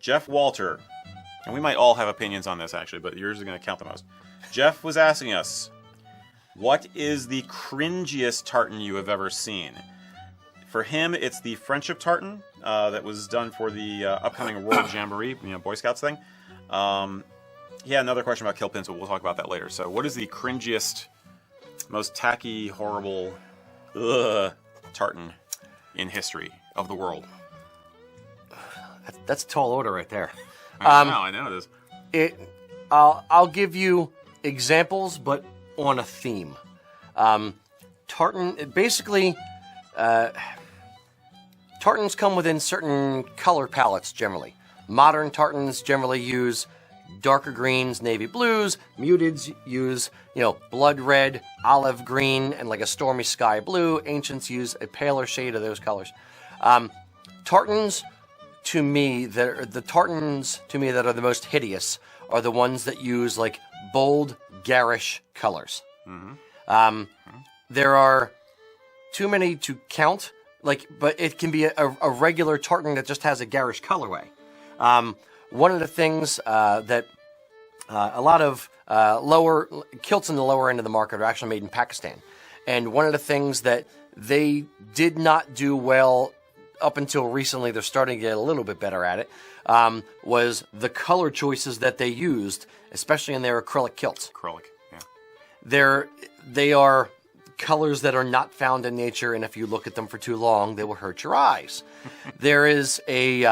Jeff Walter, and we might all have opinions on this actually, but yours is going to count the most. Jeff was asking us, what is the cringiest tartan you have ever seen? For him, it's the Friendship Tartan that was done for the upcoming World Jamboree, Boy Scouts thing. Yeah, another question about kilt pins, but we'll talk about that later. So what is the cringiest, most tacky, horrible tartan in history of the world? That's a tall order right there. I know it is. I'll give you examples, but on a theme. Tartan, basically, tartans come within certain color palettes generally. Modern tartans generally use darker greens, navy blues. Muteds use, blood red, olive green, and like a stormy sky blue. Ancients use a paler shade of those colors. Tartans to me that are the most hideous are the ones that use like bold, garish colors. Mm-hmm. There are too many to count, but it can be a regular tartan that just has a garish colorway. One of the things that a lot of lower kilts in the lower end of the market are actually made in Pakistan. And one of the things that they did not do well up until recently, they're starting to get a little bit better at it, was the color choices that they used, especially in their acrylic kilts. Acrylic, yeah. They are colors that are not found in nature, and if you look at them for too long, they will hurt your eyes. There is the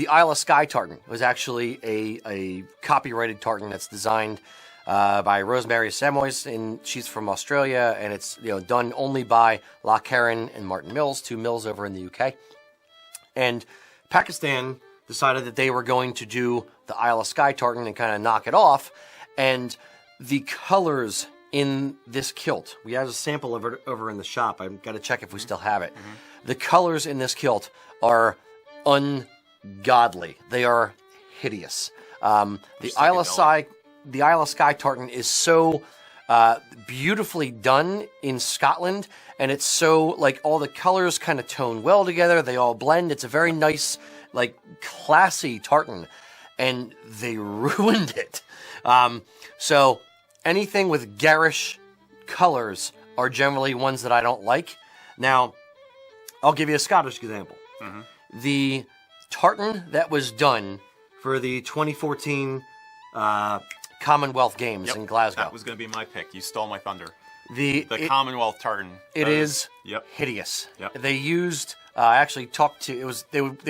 Isle of Skye tartan. It was actually a copyrighted tartan that's designed by Rosemary Samoys, and she's from Australia, and it's done only by Loch Heron and Martin Mills, 2 mills over in the UK. And Pakistan decided that they were going to do the Isle of Skye tartan and kind of knock it off. And the colors in this kilt, we have a sample of it over in the shop. I've got to check if we still have it. Mm-hmm. The colors in this kilt are ungodly. They are hideous. The Isle of Skye tartan is so beautifully done in Scotland, and it's so all the colors kind of tone well together. They all blend. It's a very nice, classy tartan, and they ruined it. So anything with garish colors are generally ones that I don't like. Now, I'll give you a Scottish example. Mm-hmm. The tartan that was done for the 2014 Commonwealth Games in Glasgow. That was going to be my pick. You stole my thunder. The Commonwealth tartan. It is hideous. Yep. They used. I actually talked to. It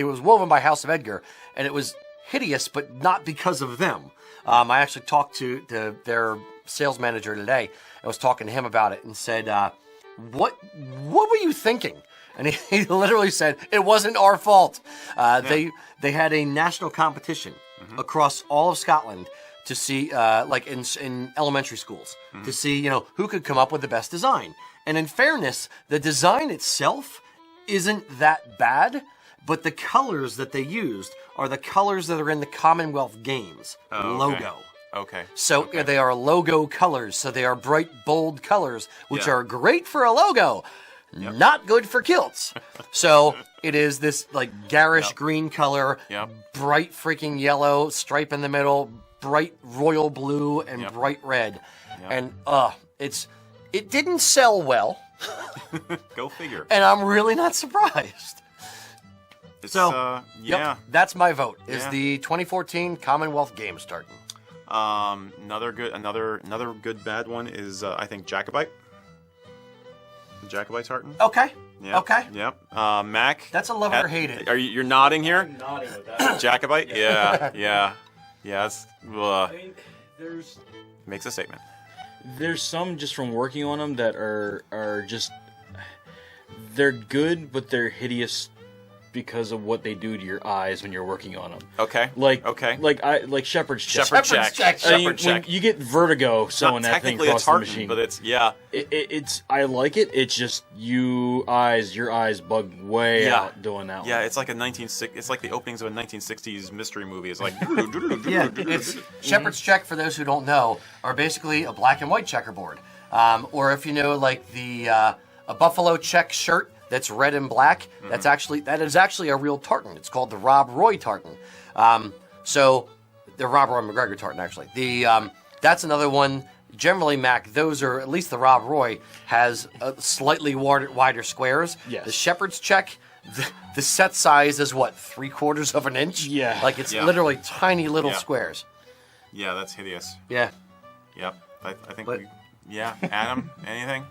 was woven by House of Edgar, and it was hideous, but not because of them. I actually talked to their sales manager today. I was talking to him about it and said, "What were you thinking?" And he literally said, "It wasn't our fault." They had a national competition across all of Scotland to see, in elementary schools, to see, who could come up with the best design. And in fairness, the design itself isn't that bad, but the colors that they used are the colors that are in the Commonwealth Games logo. Okay. So they are logo colors. So they are bright, bold colors, which are great for a logo. Yep. Not good for kilts. So it is this garish green color, bright freaking yellow stripe in the middle, bright royal blue, and bright red. Yep. And it didn't sell well. Go figure. And I'm really not surprised. That's my vote. Is the 2014 Commonwealth Games tartan. Another good bad one is I think Jacobite. The Jacobite tartan. Okay. Yep. Okay. Yep. Mac. That's a love it or hate it. You're nodding here? I'm nodding with that. Jacobite? Yeah. It's, there's makes a statement. There's some just from working on them that are just they're good, but they're hideous because of what they do to your eyes when you're working on them. Okay. Like shepherd's check. Shepherd's check. You get vertigo sewing that thing across the machine. But it's It's I like it. It's just your eyes bug way out doing that one. Yeah, it's like it's like the openings of a 1960s mystery movie. It's like it's shepherd's check, for those who don't know, are basically a black and white checkerboard. Or if you know a buffalo check shirt that's red and black, that is actually a real tartan. It's called the Rob Roy tartan. So the Rob Roy McGregor tartan, actually. That's another one. Generally, Mac, those are, at least the Rob Roy has slightly wider squares. Yes. The Shepherd's check, the set size is what, 3/4 of an inch? Yeah. Like it's literally tiny little Yeah. squares. Yeah, that's hideous. Yeah. Yep. I think But- yeah. Adam, anything?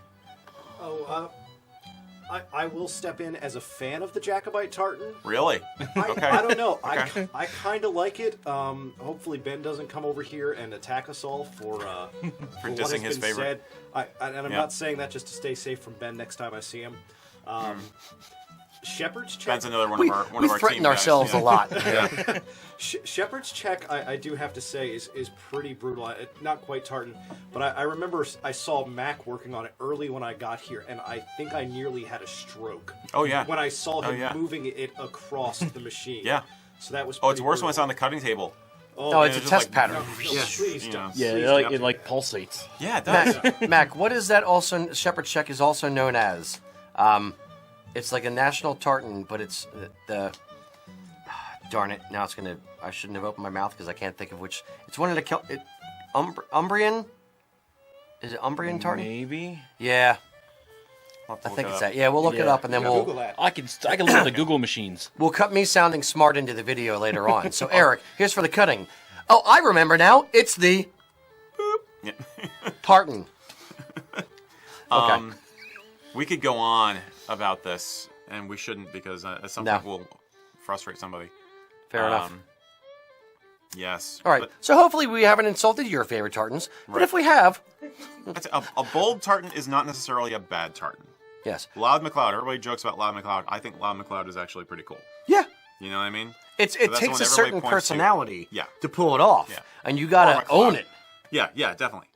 I will step in as a fan of the Jacobite tartan. Really? Okay. I don't know. Okay. I kind of like it. Hopefully Ben doesn't come over here and attack us all for what has dissing his been favorite. said. And I'm Yeah. not saying that just to stay safe from Ben next time I see him. Shepherd's check. Ben's another one We of our team threaten guys. ourselves Yeah. a lot. Yeah. Shepherd's check, I do have to say, is pretty brutal. Not quite tartan, but I remember I saw Mac working on it early when I got here, and I think I nearly had a stroke. Oh, yeah. When I saw him yeah. moving it across the machine. Yeah. So that was. Oh, it's pretty worse when it's brutal. on the cutting table. No, it's a just test like- pattern. No, Yeah. please You don't. know. Yeah, Please it don't. like pulsates. Yeah, it does. Mac, what is that also? Shepherd's check is also known as. It's like a national tartan, but it's the. Darn it! Now it's gonna. I shouldn't have opened my mouth because I can't think of which. It's one of the Umbrian. Is it Umbrian tartan? Maybe. Yeah, We'll have to I look think it it's up. that. Yeah, we'll look it Yeah. up and then Google we'll that. I can look at the Google machines. we'll cut me sounding smart into the video later on. So Eric, here's for the cutting. Oh, I remember now. It's the Yeah. tartan. Okay. We could go on about this, and we shouldn't because at some No. point we'll frustrate somebody. Fair enough. Yes. All right. But So hopefully we haven't insulted your favorite tartans, but Right. if we have, a bold tartan is not necessarily a bad tartan. yes. Loud McLeod. Everybody jokes about Loud McLeod. I think Loud McLeod is actually pretty cool. Yeah. You know what I mean? It that's the takes one a everybody certain points to. personality Yeah. to pull it off. Yeah. And you got Or to McLeod. own it. Yeah, definitely.